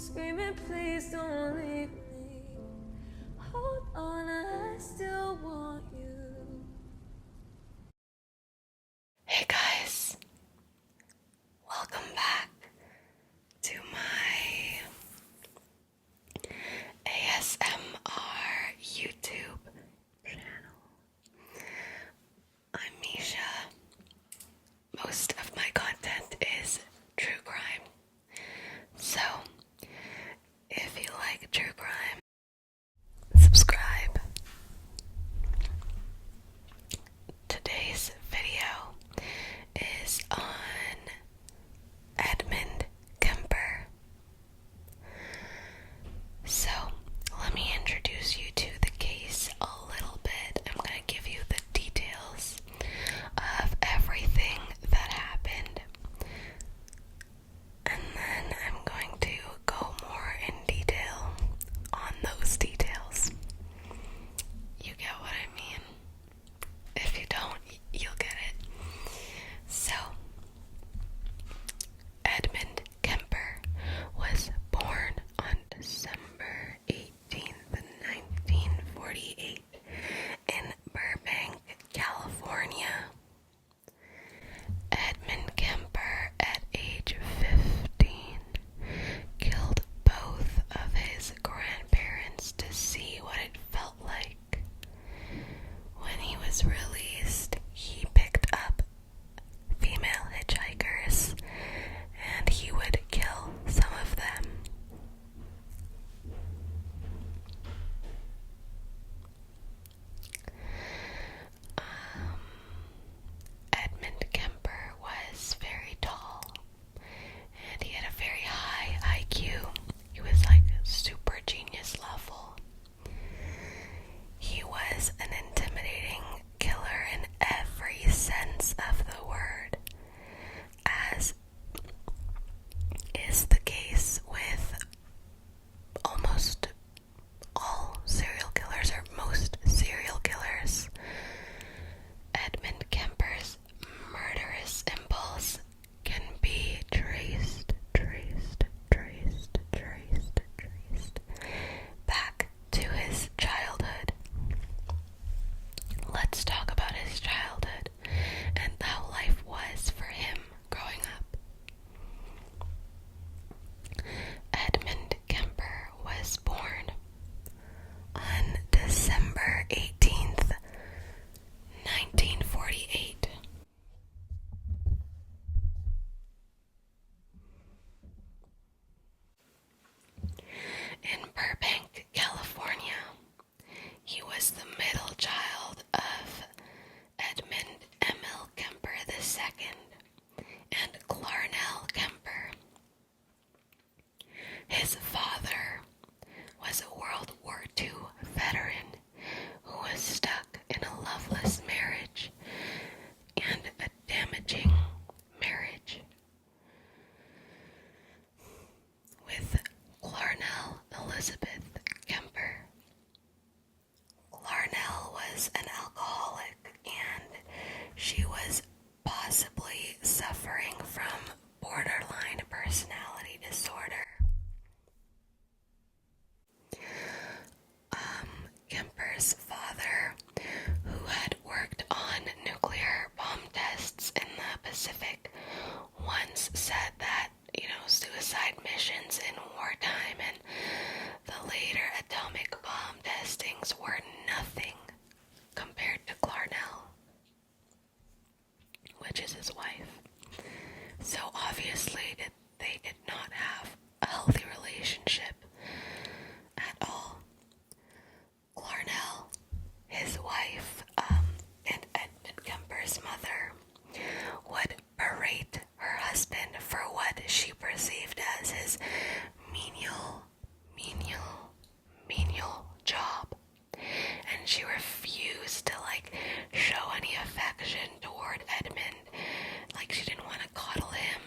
screaming, please don't leave me. Hold on, I still want you. Hey guys, welcome back to my ASMR YouTube channel. I'm Misha. Most of my content is true crime. So, if you like true crime, subscribe. Today's video is on Ed Kemper. So, let me introduce you to the case a little bit. I'm going to give you the details of everything that happened. And then I'm going to go more in detail on those details. You get what I mean? If you don't, you'll get it. So, Edmund Kemper was born on December 18th, 1948 in Burbank, California. Edmund Kemper, at age 15, killed both of his grandparents to see what it felt like. When he was released, he picked up female hitchhikers, and he would kill some of them. Edmund Kemper was very tall, and he had a very high IQ. He was like super genius level. He was an intimidating killer in every sense of the word, as is the case with almost all serial killers, or most serial killers. Edmund Kemper's murderous impulse can be traced back to his childhood. Let's talk about his childhood and how life was for him growing up. Edmund Kemper was born on December 18th, 1948. In Burbank, California. He was the middle child of Edmund Emil Kemper II and Clarnell Kemper. His father was a World War II veteran who was stuck in a loveless marriage and a damaging marriage with Clarnell Elizabeth Kemper. Clarnell was an alcoholic, and she was possibly suffering from borderline personality disorder. Kemper's father, who had worked on nuclear bomb tests in the Pacific, once said that, suicide missions in wartime and the later atomic bomb testings were nothing compared to Clarnell, which is his wife. So obviously they did not have a healthy relationship at all. Clarnell, his wife, and Edmund Kemper's mother would berate her husband for what she perceived as his menial job, and she refused to show any affection toward Edmund. She didn't want to coddle him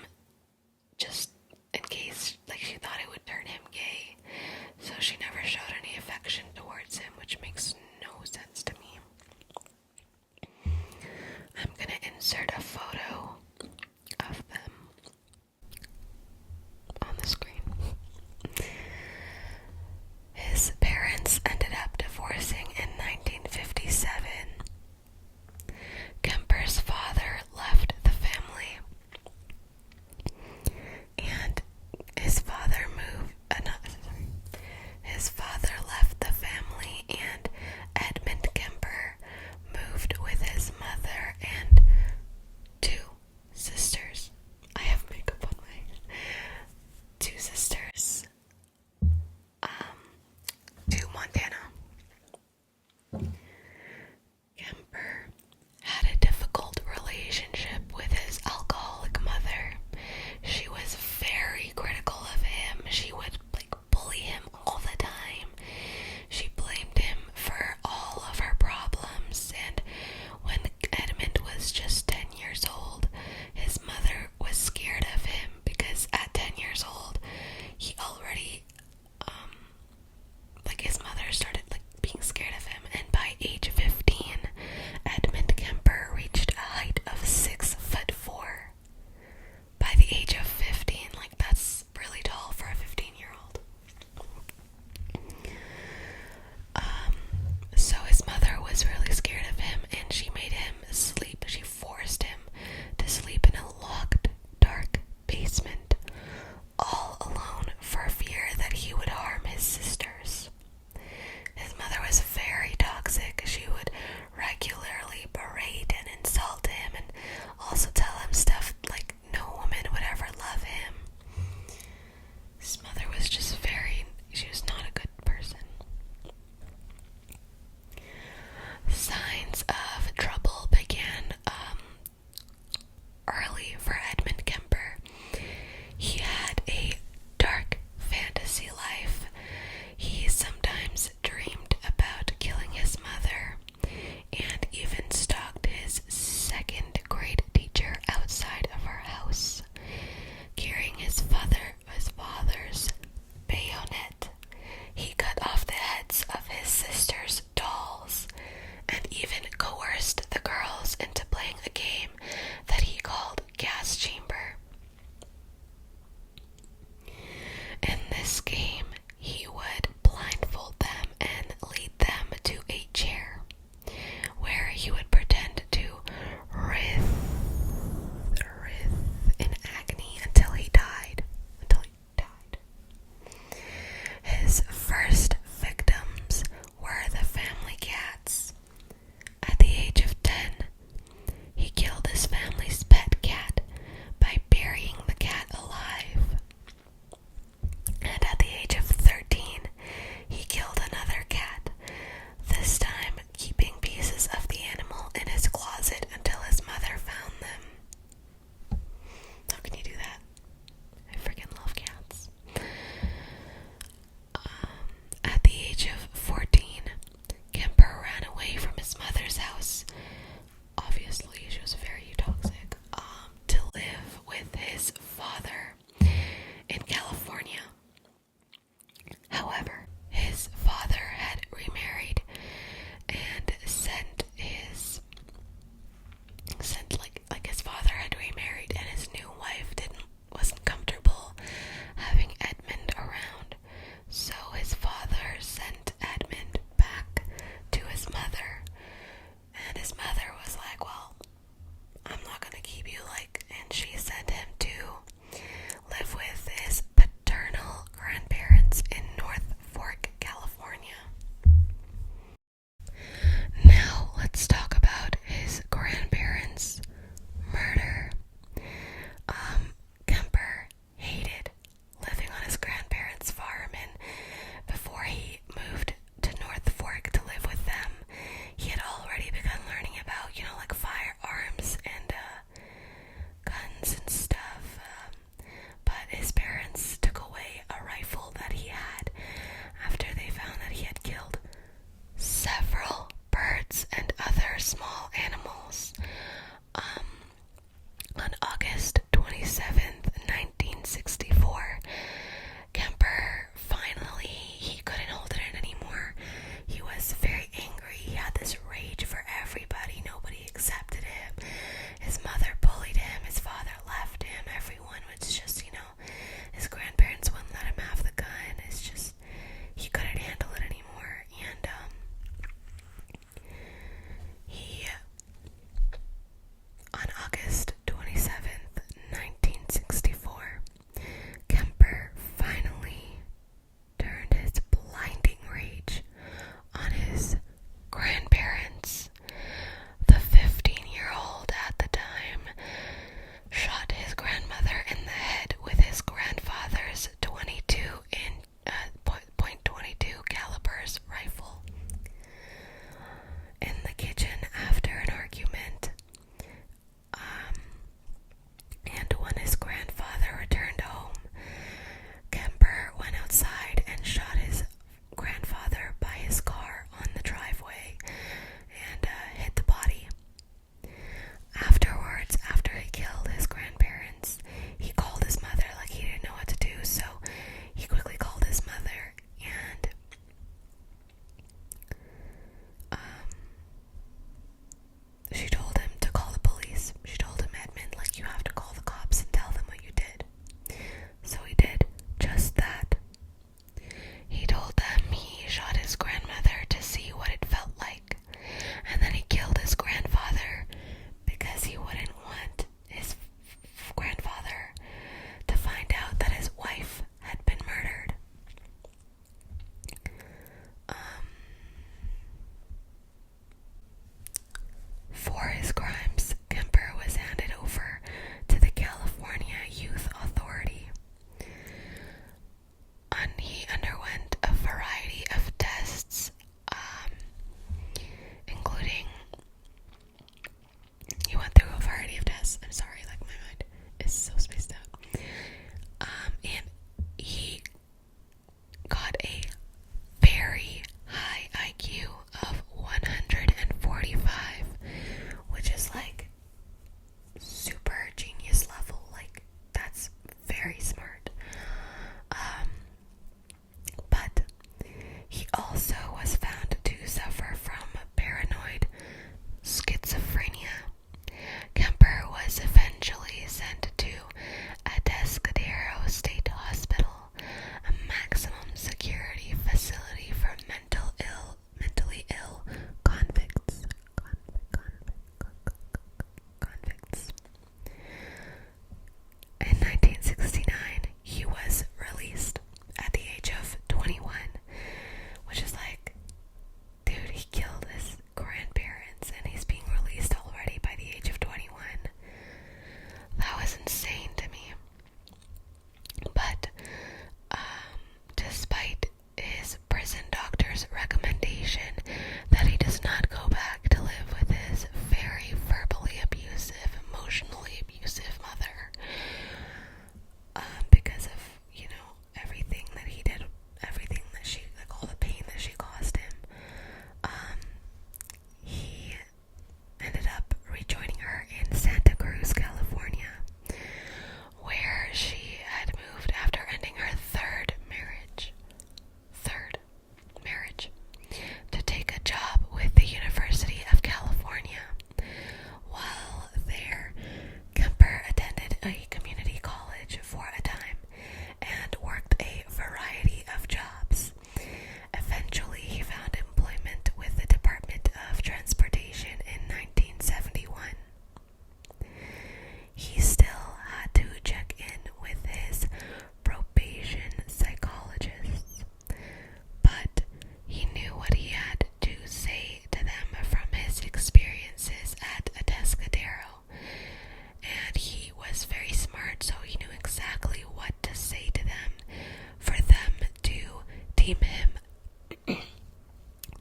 deem him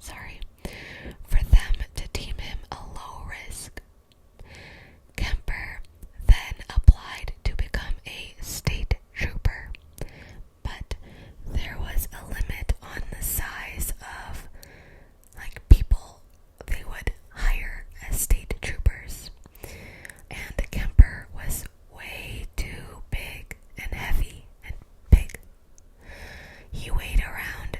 sorry, for them to deem him a low risk. Kemper then applied to become a state trooper, but there was a limit on the size of people they would hire as state troopers, and Kemper was way too big and heavy and big. He weighed around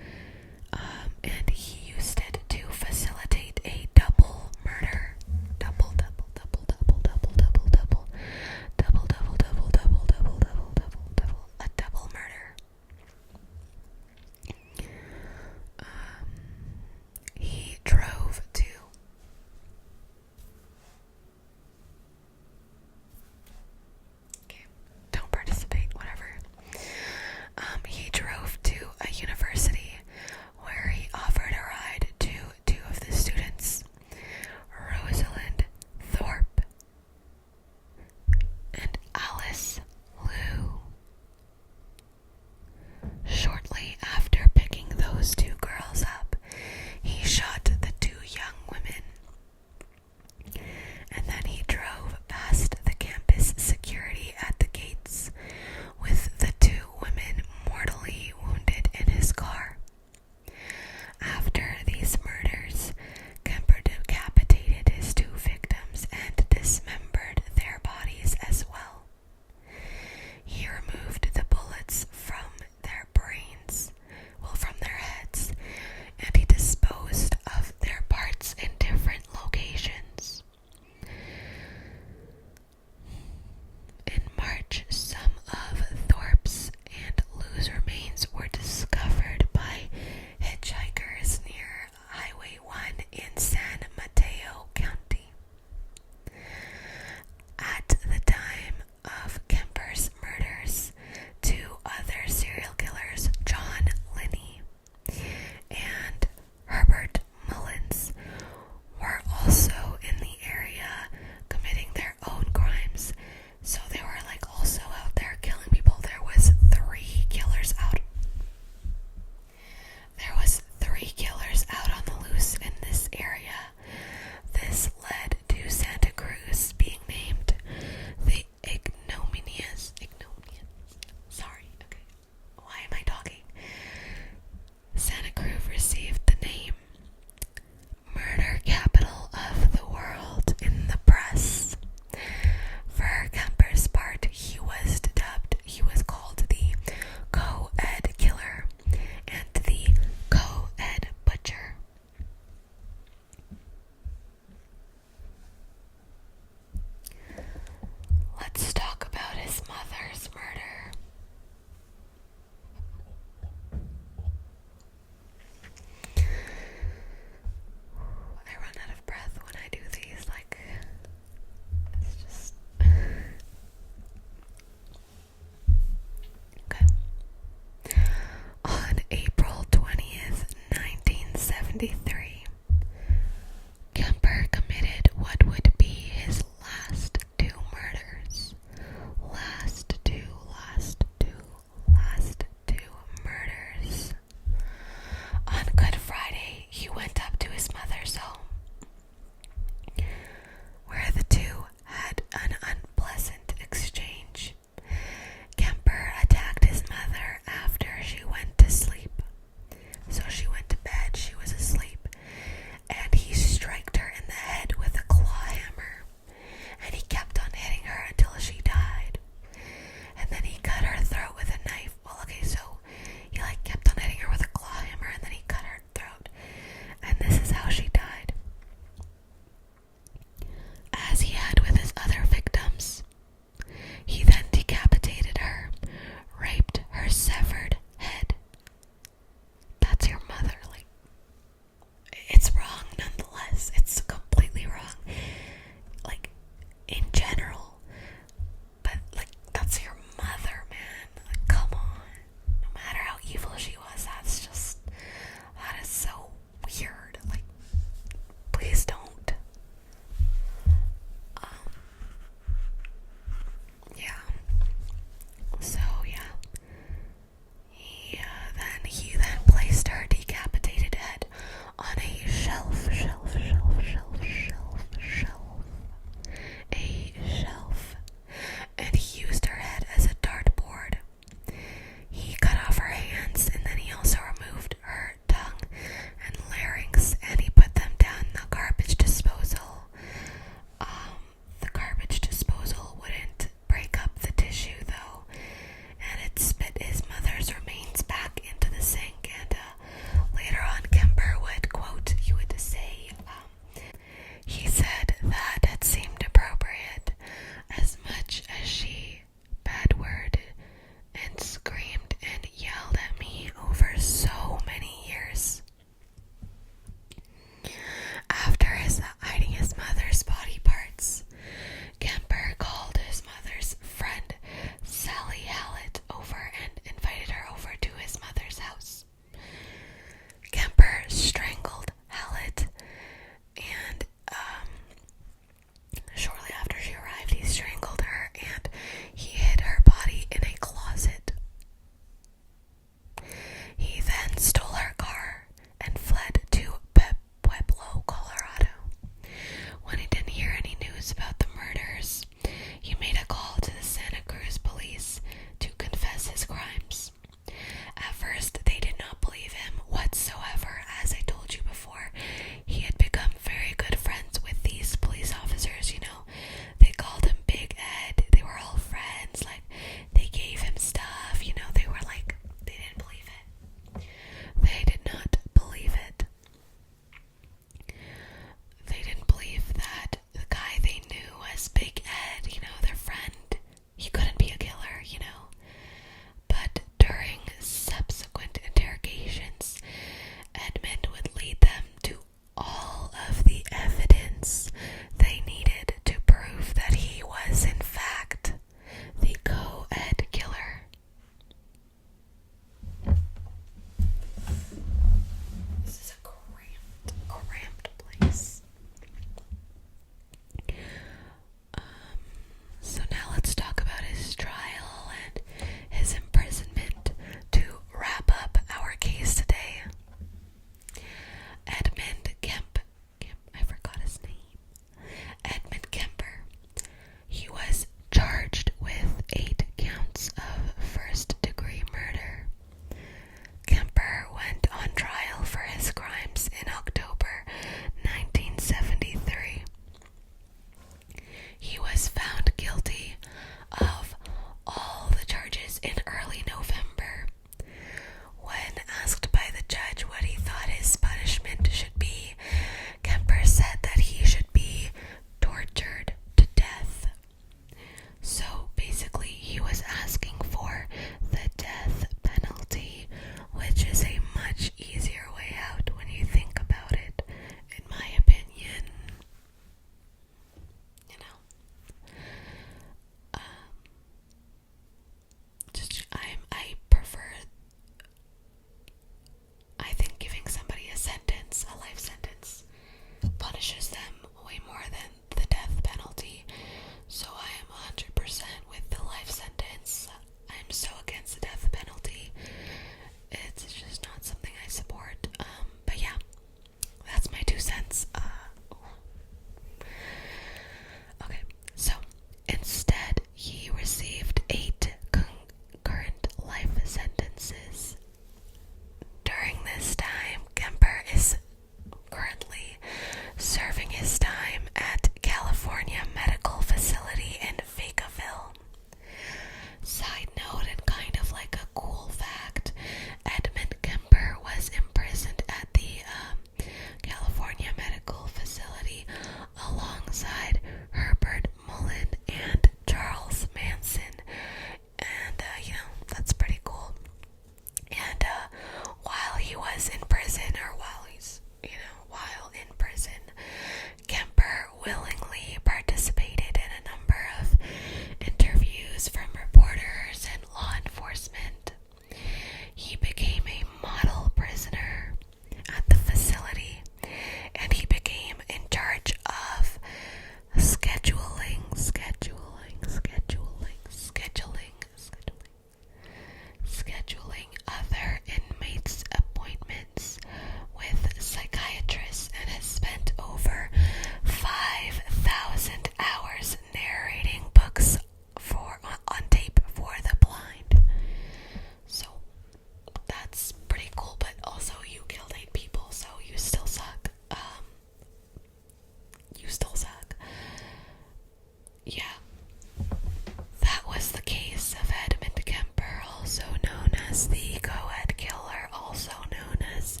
as the co-ed killer, also known as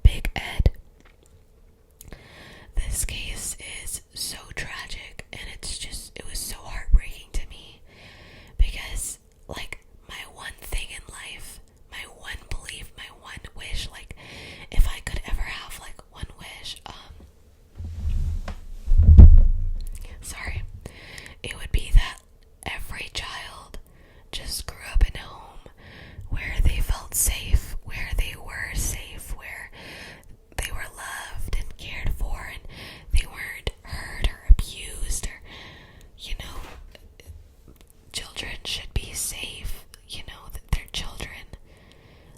Big Ed. This case is so tragic, and it was so heartbreaking to me because, like, my one thing in life, my one belief, my one wish, like, if I could ever have, like, one wish, sorry, it would be that every child just grew up in a home where they felt safe, where they were safe, where they were loved and cared for, and they weren't hurt or abused, or, you know, children should be safe, you know, that they're children.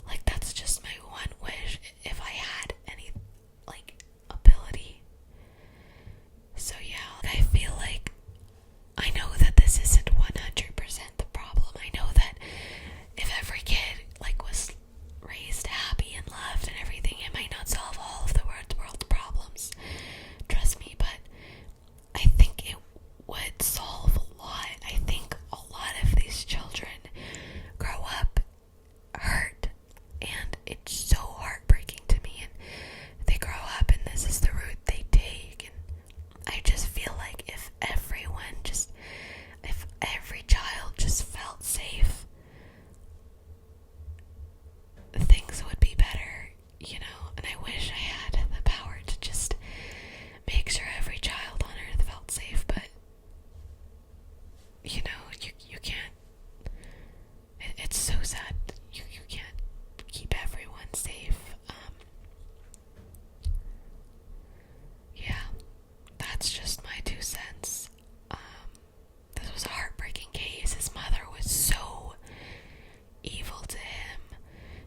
Like, that's just my one wish if I had any, like, ability. So yeah, I feel like I know that this isn't 100% the problem. I know that if every kid, like, was raised happy and loved and everything, it might not solve all of the world's problems. Trust me, but I think it would solve a lot. I think a lot of these children grow up hurt, and it's so heartbreaking to me, and they grow up and this is the route they take, and I just feel like if every child just felt safe, things would be better, you know. And I wish I had the power to just make sure every child on earth felt safe, but, you know, you can't. It's so sad. You can't keep everyone safe. Yeah, that's just my 2 cents. This was a heartbreaking case. His mother was so evil to him.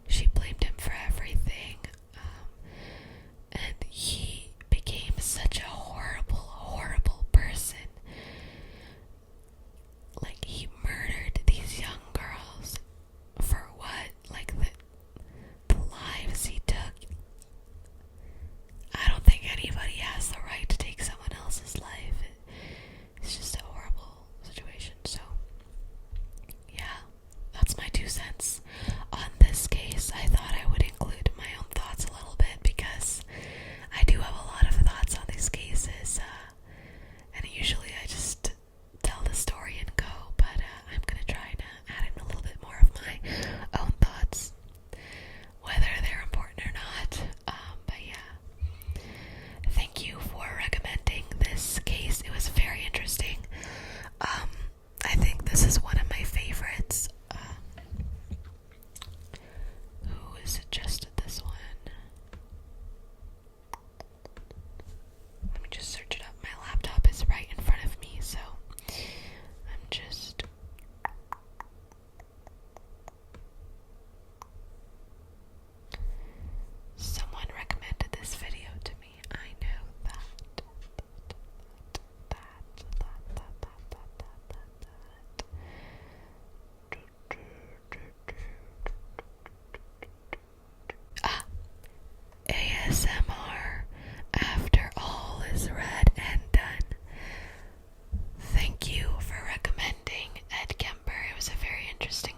She blamed him for everything. And he became such a horrible, horrible person. Like, he murdered these young girls for what? Like, the lives he took. I don't think anybody has the right to take someone else's life. It's just a horrible situation. So, yeah, that's my 2 cents on this case. I thought I would include my own thoughts a little bit because I do have a lot of thoughts on these cases, and usually I just tell the story and go, but I'm gonna try to add in a little bit more of my own thoughts, whether they're important or not. But yeah, thank you for recommending this case. It was very interesting. I think this is one of my favorites. Who suggested this one? Let me just search it up. My laptop is right in front of me, so I'm just... Someone recommended this video to me. I know that. ASMR after all is read and done. Thank you for recommending Ed Kemper. It was a very interesting